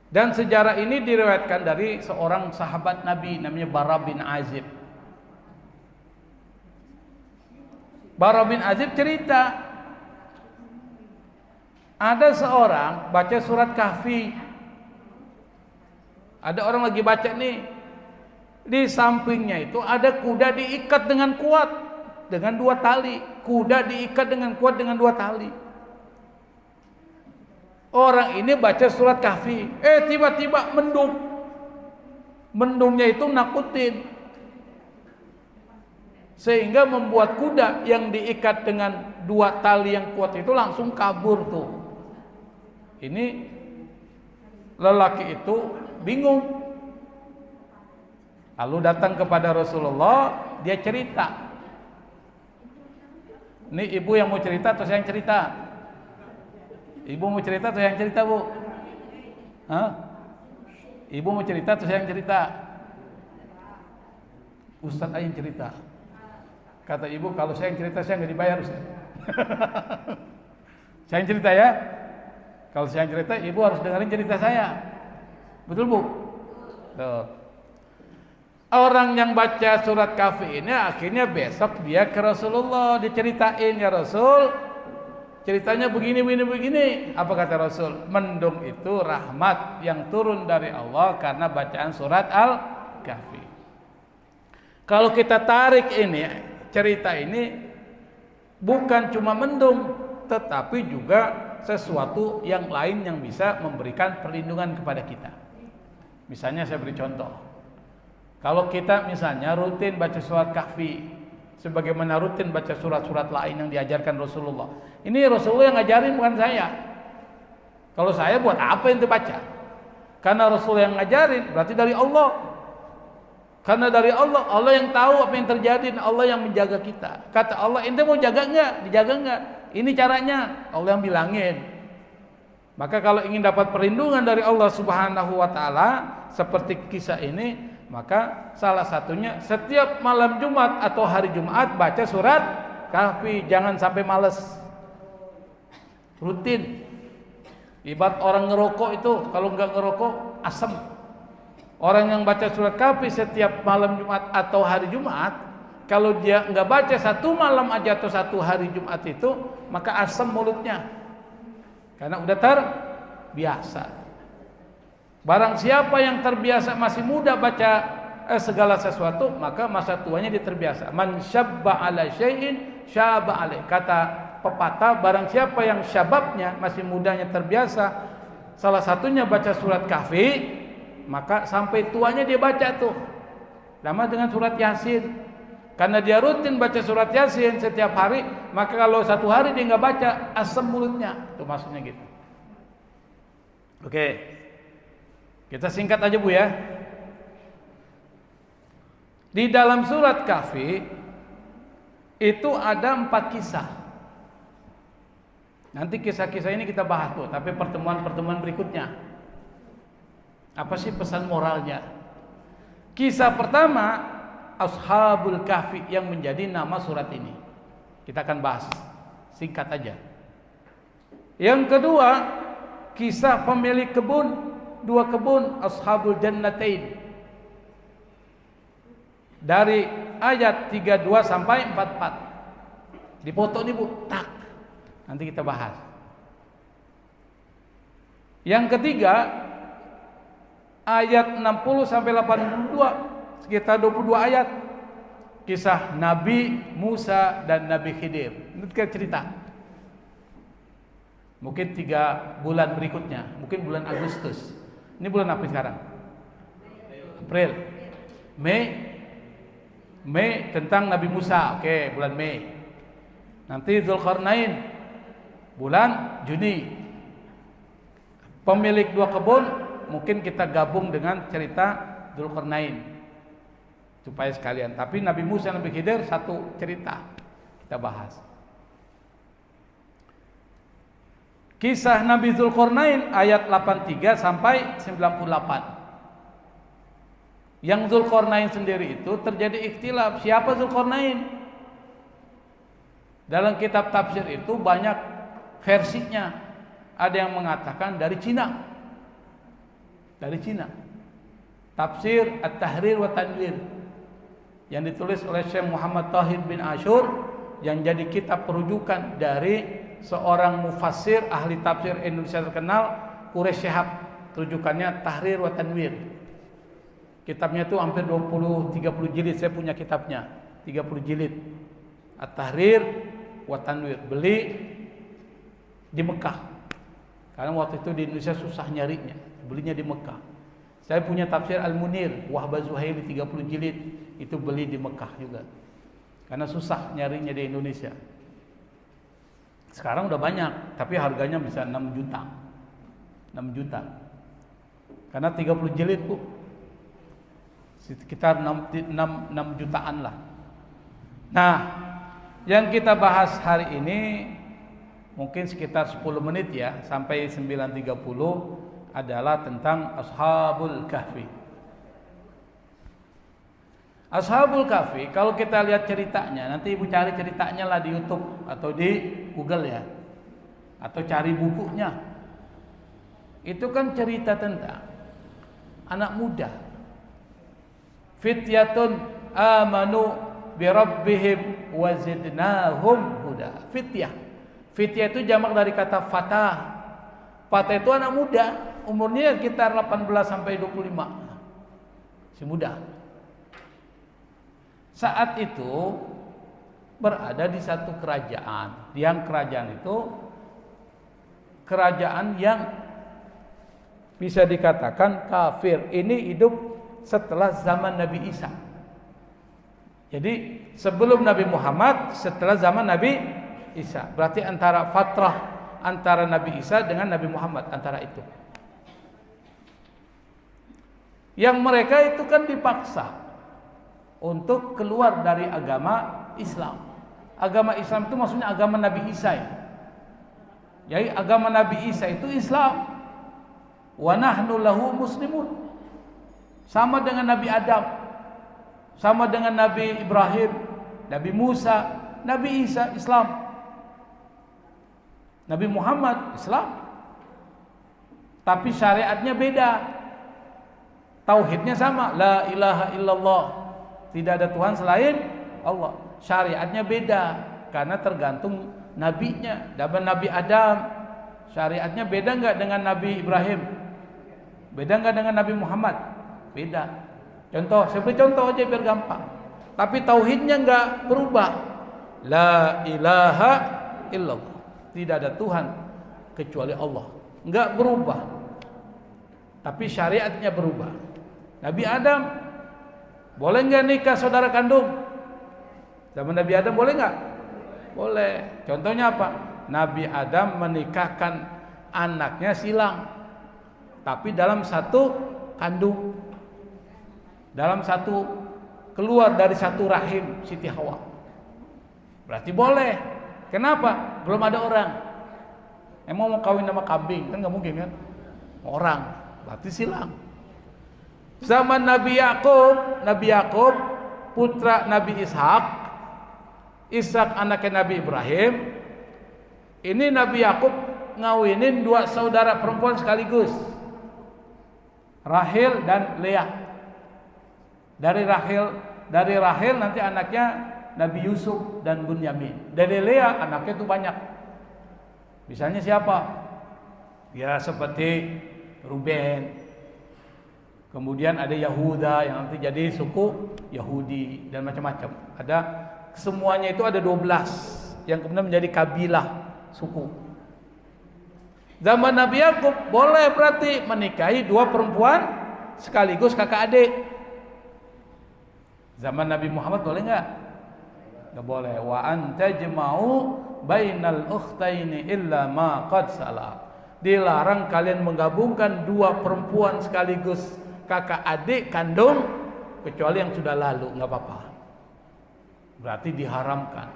dan sejarah ini diriwayatkan dari seorang sahabat Nabi namanya Bara bin Azib. Bara bin Azib cerita, ada seorang baca surat Kahfi. Ada orang lagi baca nih, di sampingnya itu ada kuda diikat dengan kuat dengan 2 tali. Kuda diikat dengan kuat dengan 2 tali. Orang ini baca surat Kahfi, tiba-tiba mendung. Mendungnya itu nakutin, sehingga membuat kuda yang diikat dengan 2 tali yang kuat itu langsung kabur tuh. Ini lelaki itu bingung. Lalu datang kepada Rasulullah, dia cerita. Ini ibu yang mau cerita atau saya yang cerita? Ibu mau cerita atau saya yang cerita, Bu? Hah? Ibu mau cerita atau saya yang cerita? Ustaz aja yang cerita. Kata ibu, kalau saya yang cerita saya nggak dibayar, Ustaz. Saya yang cerita ya. Kalau saya yang cerita, ibu harus dengerin cerita saya. Betul, Bu? Tuh. Orang yang baca surat Kahfi ini akhirnya besok dia ke Rasulullah, diceritain, ya Rasul, ceritanya begini. Apa kata Rasul? Mendung itu rahmat yang turun dari Allah karena bacaan surat Al-Kahfi. Kalau kita tarik ini, cerita ini bukan cuma mendung, tetapi juga sesuatu yang lain yang bisa memberikan perlindungan kepada kita. Misalnya saya beri contoh. Kalau kita misalnya rutin baca surat Kahfi, sebagaimana rutin baca surat-surat lain yang diajarkan Rasulullah. Ini Rasulullah yang ngajarin, bukan saya. Kalau saya buat apa yang dibaca? Karena Rasulullah yang ngajarin, berarti dari Allah. Karena dari Allah, Allah yang tahu apa yang terjadi, dan Allah yang menjaga kita. Kata Allah, ente mau jaga enggak? Dijaga enggak? Ini caranya, Allah yang bilangin. Maka kalau ingin dapat perlindungan dari Allah Subhanahu wa taala seperti kisah ini, maka salah satunya setiap malam Jumat atau hari Jumat baca surat Kahfi, jangan sampai males. Rutin. Ibarat orang ngerokok itu, kalau enggak ngerokok asam. Orang yang baca surat Kahfi setiap malam Jumat atau hari Jumat, kalau dia enggak baca 1 malam aja atau 1 hari Jumat itu, maka asam mulutnya. Karena udah terbiasa. Barang siapa yang terbiasa masih muda baca segala sesuatu, maka masa tuanya dia terbiasa. Man syabba ala syai'in syaba alaih. Kata pepatah, barang siapa yang syababnya masih mudanya terbiasa, salah satunya baca surat Kahfi, maka sampai tuanya dia baca tuh. Sama dengan surat Yasin. Karena dia rutin baca surat Yasin setiap hari, maka kalau 1 hari dia nggak baca, asam mulutnya. Itu maksudnya gitu. Oke, kita singkat aja, Bu, ya. Di dalam surat Kahfi itu ada 4 kisah. Nanti kisah-kisah ini kita bahas, Bu, tapi pertemuan-pertemuan berikutnya. Apa sih pesan moralnya? Kisah pertama, Ashabul Kahfi, yang menjadi nama surat ini. Kita akan bahas singkat aja. Yang kedua, kisah pemilik kebun, 2 kebun, Ashabul Jannatain. dari ayat 32 sampai 44. Dipoto nih Bu, tak. Nanti kita bahas. Yang ketiga, ayat 60 sampai 82, sekitar 22 ayat. Kisah Nabi Musa dan Nabi Khidir. Ini kita cerita. Mungkin 3 bulan berikutnya, mungkin bulan Agustus. Ini bulan apa sekarang? April. Mei tentang Nabi Musa. Oke, bulan Mei. Nanti Dzulqarnain bulan Juni. Pemilik 2 kebun, mungkin kita gabung dengan cerita Dzulqarnain supaya sekalian. Tapi Nabi Musa dan Nabi Khidir satu cerita kita bahas. Kisah Nabi Dzulqarnain ayat 83 sampai 98. Yang Dzulqarnain sendiri itu terjadi ikhtilaf. Siapa Dzulqarnain? Dalam kitab tafsir itu banyak versinya. Ada yang mengatakan dari Cina. Dari Cina. Tafsir At-Tahrir wa Tanwir yang ditulis oleh Syekh Muhammad Tahir bin Ashur, yang jadi kitab perujukan dari seorang mufassir ahli tafsir Indonesia terkenal, Quraish Shihab. Rujukannya Tahrir wa Tanwir. Kitabnya itu hampir 20-30 jilid. Saya punya kitabnya 30 jilid. At-Tahrir wa Tanwir. Beli di Mekah. Karena waktu itu di Indonesia susah nyarinya. Belinya di Mekah. Saya punya tafsir Al-Munir Wahbah Zuhaili 30 jilid. Itu beli di Mekah juga. Karena susah nyarinya di Indonesia. Sekarang udah banyak, tapi harganya bisa 6 juta. 6 juta. Karena 30 jilid Bu, sekitar 6 jutaan lah. Nah, yang kita bahas hari ini mungkin sekitar 10 menit ya, sampai 9.30 adalah tentang Ashabul Kahfi. Ashabul Kahfi, kalau kita lihat ceritanya, nanti Ibu cari ceritanya lah di YouTube atau di Google ya, atau cari bukunya. Itu kan cerita tentang anak muda, fityatun amanu birabbihim wazidnahum huda. Fityah itu jamak dari kata fatah. Fatah itu anak muda, umurnya sekitar 18 sampai 25. Si muda. Saat itu berada di satu kerajaan. Yang kerajaan itu kerajaan yang bisa dikatakan kafir. Ini hidup setelah zaman Nabi Isa. Jadi sebelum Nabi Muhammad, setelah zaman Nabi Isa. Berarti antara fatrah antara Nabi Isa dengan Nabi Muhammad, antara itu. Yang mereka itu kan dipaksa untuk keluar dari agama Islam. Agama Islam itu maksudnya agama Nabi Isa ya. Jadi agama Nabi Isa itu Islam. Wa nahnu lahu muslimun. Sama dengan Nabi Adam, sama dengan Nabi Ibrahim, Nabi Musa, Nabi Isa, Islam. Nabi Muhammad, Islam. Tapi syariatnya beda. Tauhidnya sama, la ilaha illallah. Tidak ada Tuhan selain Allah. Syariatnya beda karena tergantung nabinya. Zaman Nabi Adam, syariatnya beda enggak dengan Nabi Ibrahim? Beda enggak dengan Nabi Muhammad? Beda. Contoh, saya beri contoh aja biar gampang. Tapi tauhidnya enggak berubah. La ilaha illallah. Tidak ada Tuhan kecuali Allah. Enggak berubah. Tapi syariatnya berubah. Nabi Adam boleh enggak nikah saudara kandung? Zaman Nabi Adam boleh enggak? Boleh. Contohnya apa? Nabi Adam menikahkan anaknya silang. Tapi dalam satu kandung. Dalam satu, keluar dari satu rahim Siti Hawa. Berarti boleh. Kenapa? Belum ada orang. Emang mau kawin sama kambing? Kan gak mungkin kan? Orang. Berarti silang. Zaman Nabi Yakub putra Nabi Ishak anaknya Nabi Ibrahim. Ini Nabi Yakub ngawinin 2 saudara perempuan sekaligus, Rahil dan Leah. Dari Rahil Dari Rahel nanti anaknya Nabi Yusuf dan Bunyamin. Dari Lea anaknya itu banyak. Misalnya siapa? Ya seperti Ruben. Kemudian ada Yahuda yang nanti jadi suku Yahudi dan macam-macam. Ada semuanya itu ada 12 yang kemudian menjadi kabilah suku. Zaman Nabi Yakub boleh berarti menikahi 2 perempuan sekaligus kakak adik. Zaman Nabi Muhammad boleh enggak? Enggak boleh. Wa antajma'u bainal ukhtaini illa ma qad salaf. Dilarang kalian menggabungkan 2 perempuan sekaligus kakak adik kandung kecuali yang sudah lalu, enggak apa-apa. Berarti diharamkan.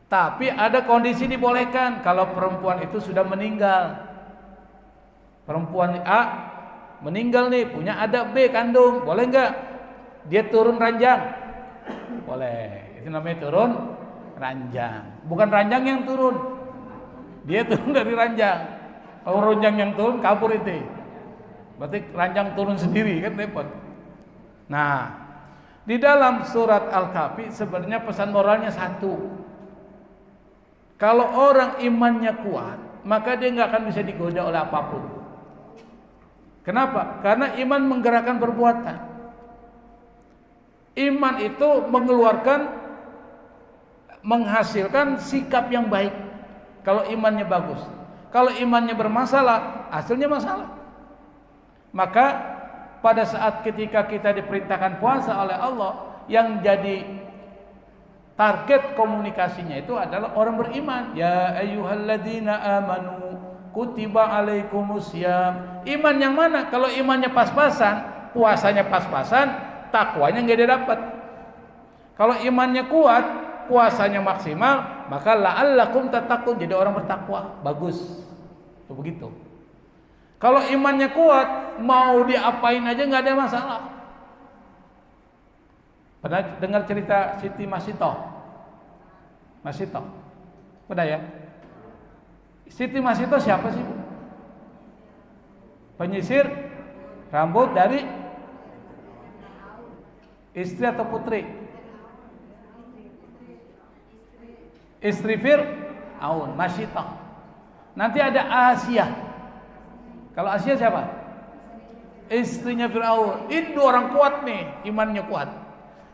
Tapi ada kondisi dibolehkan kalau perempuan itu sudah meninggal. Perempuan A meninggal nih, punya adik B kandung, boleh enggak dia turun ranjang? Boleh. Itu namanya turun ranjang. Bukan ranjang yang turun, dia turun dari ranjang. Kalau ranjang yang turun kabur itu, berarti ranjang turun sendiri, kan repot. Nah, di dalam surat Al-Kahfi sebenarnya pesan moralnya satu. Kalau orang imannya kuat, maka dia nggak akan bisa digoda oleh apapun. Kenapa? Karena iman menggerakkan perbuatan. Iman itu menghasilkan sikap yang baik. Kalau imannya bagus. Kalau imannya bermasalah, hasilnya masalah. Maka pada saat ketika kita diperintahkan puasa oleh Allah, yang jadi target komunikasinya itu adalah orang beriman. Ya ayyuhalladzina amanu kutiba alaikumusiyam. Iman yang mana? Kalau imannya pas-pasan, puasanya pas-pasan, takwanya enggak didapat. Kalau imannya kuat, puasanya maksimal, maka la'allakum tattaqun, jadi orang bertakwa. Bagus. Itu begitu. Kalau imannya kuat, mau diapain aja nggak ada masalah. Pernah dengar cerita Siti Masito? Masito, pernah ya? Siti Masito siapa sih, Bu? Penyisir rambut dari istri atau putri? Istri Fir'aun, Masito. Nanti ada Asia. Kalau Asia siapa? Istrinya Fir'aun. Itu orang kuat nih, imannya kuat.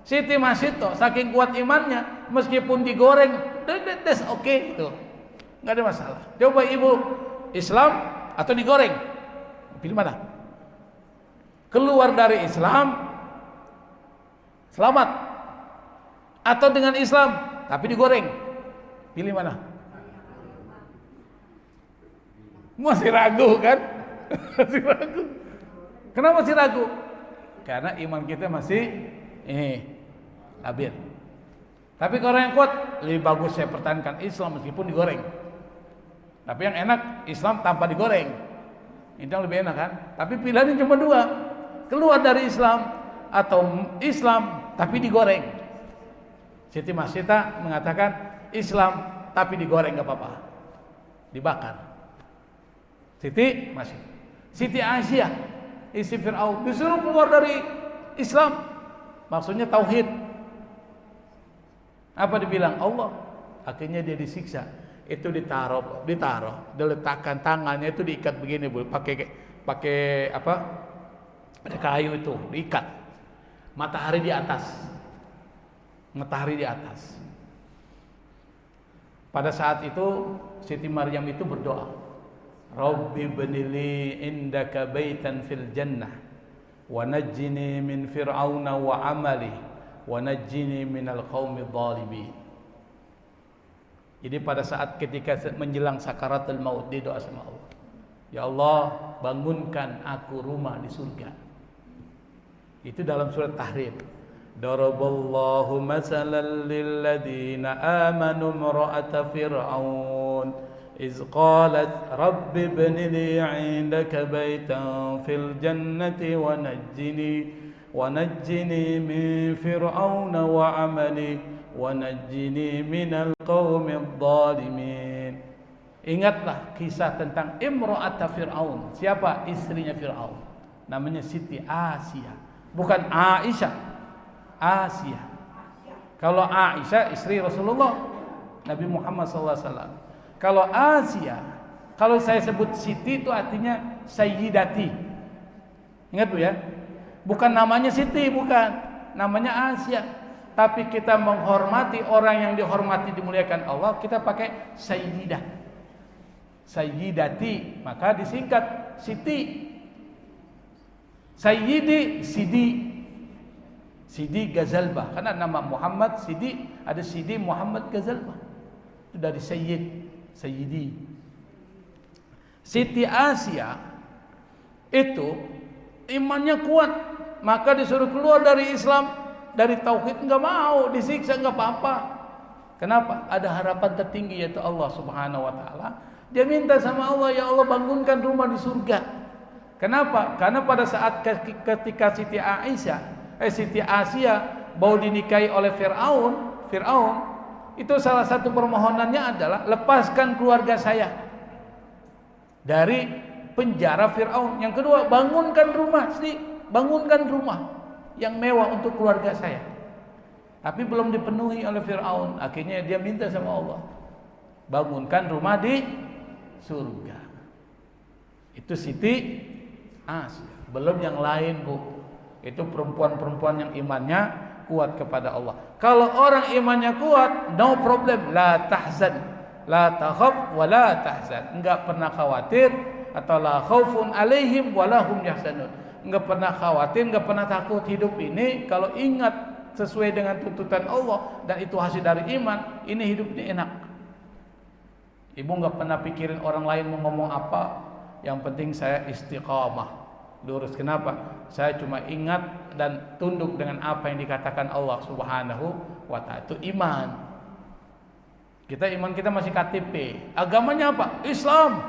Siti Masito saking kuat imannya, meskipun digoreng, that's okay itu, nggak ada masalah. Coba ibu, Islam atau digoreng, pilih mana? Keluar dari Islam, selamat, atau dengan Islam tapi digoreng, pilih mana? Masih ragu kan? Masih ragu. Kenapa masih ragu? Karena iman kita masih labil. Tapi kalau yang kuat, lebih bagus saya pertahankan Islam meskipun digoreng. Tapi yang enak Islam tanpa digoreng. Itu yang lebih enak kan? Tapi pilihannya cuma 2. Keluar dari Islam atau Islam tapi digoreng. Siti Masita mengatakan Islam tapi digoreng enggak apa-apa. Dibakar. Siti Masita. Siti Aisyah, istri Fir'aun, disuruh keluar dari Islam. Maksudnya tauhid. Apa dibilang? Allah. Akhirnya dia disiksa. Itu ditaruh, diletakkan tangannya itu diikat begini, Bu. Pakai apa? Ada kayu itu, diikat. Matahari di atas. Matahari di atas. Pada saat itu Siti Maryam itu berdoa. Rabbi ibnili indaka baitan fil jannah wa najjini min fir'auna wa amali wa najjini minal qaumidh dhalimin. Jadi pada saat ketika menjelang sakaratul maut dia doa sama Allah. Ya Allah, bangunkan aku rumah di surga. Itu dalam surat Tahrim. Daraballahu masalan lil ladzina amanu imra'ata fir'aun إذ قالت رب ابن لي عندك بيتا في الجنة ونجني من فرعون وعمله ونجني من القوم الظالمين. Ingatlah kisah tentang Imra'ata Fir'aun. Siapa istrinya Fir'aun? Namanya Siti Asia, bukan Aisyah. Asia. Kalau Aisyah istri Rasulullah Nabi Muhammad SAW. Kalau Asia, kalau saya sebut Siti itu artinya Sayyidati. Ingat Bu ya, bukan namanya Siti, bukan, namanya Asia. Tapi kita menghormati orang yang dihormati dimuliakan Allah, kita pakai Sayyidah, Sayyidati, maka disingkat Siti. Sayyidi, Sidi, Sidi Ghazalbah, karena nama Muhammad Sidi, ada Sidi Muhammad Ghazalbah, itu dari Sayyid, Sayyidi. Siti Asia itu imannya kuat, maka disuruh keluar dari Islam, dari tauhid, enggak mau, disiksa enggak apa-apa. Kenapa? Ada harapan tertinggi, yaitu Allah Subhanahu wa taala. Dia minta sama Allah, ya Allah bangunkan rumah di surga. Kenapa? Karena pada saat ketika Siti Asia mau dinikahi oleh Fir'aun, itu salah satu permohonannya adalah lepaskan keluarga saya dari penjara Fir'aun. Yang kedua, bangunkan rumah yang mewah untuk keluarga saya. Tapi belum dipenuhi oleh Fir'aun. Akhirnya dia minta sama Allah, bangunkan rumah di surga. Itu Siti Asia. Belum yang lain Bu, itu perempuan-perempuan yang imannya kuat kepada Allah. Kalau orang imannya kuat, no problem, la tahzan, la takhaf wa la tahzan, enggak pernah khawatir, atau la khaufun alaihim wa lahum yahzanun, enggak pernah khawatir, enggak pernah takut. Hidup ini kalau ingat sesuai dengan tuntutan Allah dan itu hasil dari iman, ini hidup ini enak. Ibu enggak pernah pikirin orang lain mau ngomong apa, yang penting saya istiqamah, lurus. Kenapa? Saya cuma ingat dan tunduk dengan apa yang dikatakan Allah Subhanahu wa ta'ala. Itu iman. Iman kita masih KTP. Agamanya apa? Islam.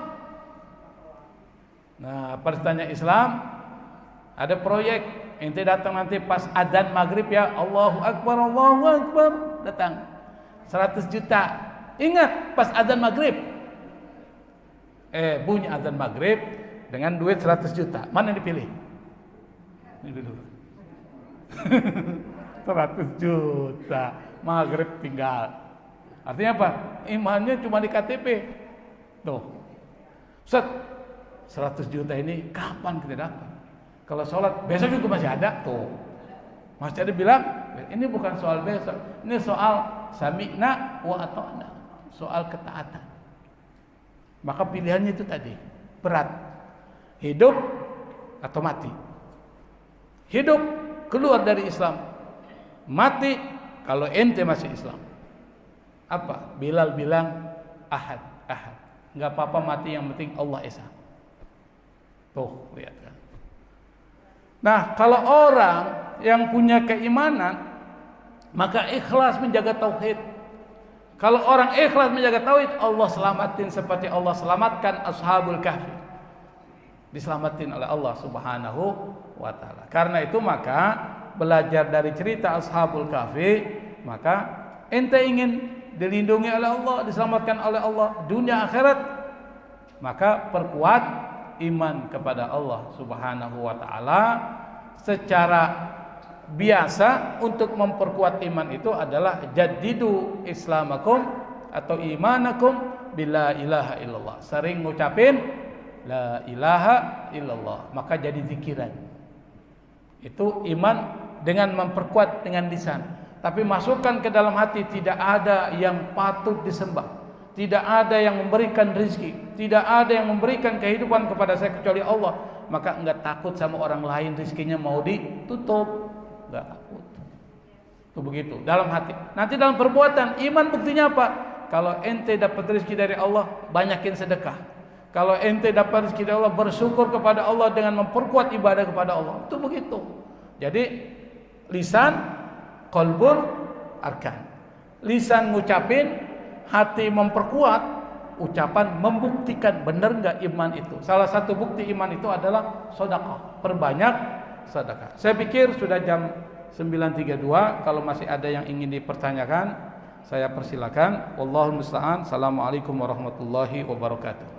Nah, pas tanya Islam, ada proyek. Ente datang nanti pas adzan maghrib, ya Allahu Akbar, datang 100 juta. Ingat pas adzan maghrib. Bunyi adzan maghrib dengan duit 100 juta. Mana yang dipilih? Ini dulu. 100 juta maghrib tinggal. Artinya apa? Imannya cuma di KTP. Tuh. Ustaz, 100 juta ini kapan kita dapat? Kalau sholat besok juga masih ada. Tuh. Masih ada bilang, ini bukan soal besok. Ini soal sami'na wa ata'na. Soal ketaatan. Maka pilihannya itu tadi berat, hidup atau mati. Hidup keluar dari Islam, mati kalau ente masih Islam. Apa? Bilal bilang ahad, nggak apa-apa mati, yang penting Allah esa. Tuh, lihat kan. Nah, kalau orang yang punya keimanan, maka ikhlas menjaga tauhid. Kalau orang ikhlas menjaga tauhid, Allah selamatin seperti Allah selamatkan Ashabul Kahfi. Diselamatin oleh Allah Subhanahu wa ta'ala. Karena itu maka belajar dari cerita Ashabul Kahfi, maka ente ingin dilindungi oleh Allah, diselamatkan oleh Allah dunia akhirat, maka perkuat iman kepada Allah Subhanahu wa ta'ala. Secara biasa untuk memperkuat iman itu adalah jaddidu islamakum atau imanakum bila ilaha illallah. Sering ngucapin la ilaha illallah, maka jadi zikiran. Itu iman dengan memperkuat dengan lisan. Tapi masukkan ke dalam hati, tidak ada yang patut disembah, tidak ada yang memberikan rezeki, tidak ada yang memberikan kehidupan kepada saya kecuali Allah. Maka enggak takut sama orang lain rezekinya mau ditutup, enggak takut. Itu begitu dalam hati. Nanti dalam perbuatan, iman buktinya apa? Kalau ente dapat rezeki dari Allah, banyakin sedekah. Kalau ente dapat rezeki dari Allah, bersyukur kepada Allah dengan memperkuat ibadah kepada Allah. Itu begitu. Jadi lisan, qalbun, arkan. Lisan ngucapin, hati memperkuat, ucapan membuktikan benar enggak iman itu. Salah satu bukti iman itu adalah sedekah. Perbanyak sedekah. Saya pikir sudah jam 9.32. Kalau masih ada yang ingin dipertanyakan, saya persilakan. Wallahul musta'an. Assalamualaikum warahmatullahi wabarakatuh.